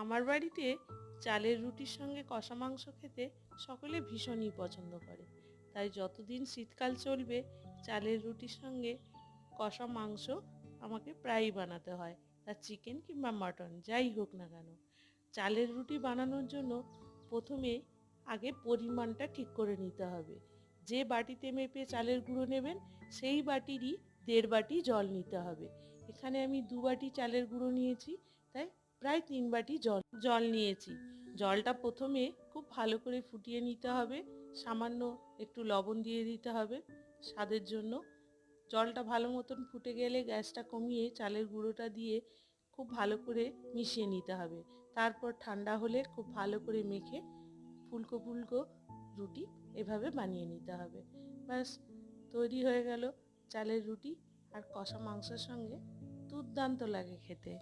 আমার বাড়িতে চালের রুটির সঙ্গে কষা মাংস খেতে সকলে ভীষণই পছন্দ করে। তাই যতদিন শীতকাল চলবে চালের রুটির সঙ্গে কষা মাংস আমাকে প্রায়ই বানাতে হয়, তা চিকেন কিংবা মাটন যাই হোক না কেন। চালের রুটি বানানোর জন্য প্রথমে আগে পরিমাণটা ঠিক করে নিতে হবে। যে বাটিতে মেপে চালের গুঁড়ো নেবেন সেই বাটিরই 1.5 বাটি জল নিতে হবে। এখানে আমি 2 বাটি চালের গুঁড়ো নিয়েছি, তাই প্রায় 3 বাটি জল নিয়েছি। জলটা প্রথমে খুব ভালো করে ফুটিয়ে নিতে হবে, সামান্য একটু লবণ দিয়ে দিতে হবে স্বাদের জন্য। জলটা ভালো মতন ফুটে গেলে গ্যাসটা কমিয়ে চালের গুঁড়োটা দিয়ে খুব ভালো করে মিশিয়ে নিতে হবে। তারপর ঠান্ডা হলে খুব ভালো করে মেখে ফুলকো ফুলকো রুটি এভাবে বানিয়ে নিতে হবে। ব্যাস, তৈরি হয়ে গেল চালের রুটি। আর কষা মাংসের সঙ্গে দুর্দান্ত লাগে খেতে।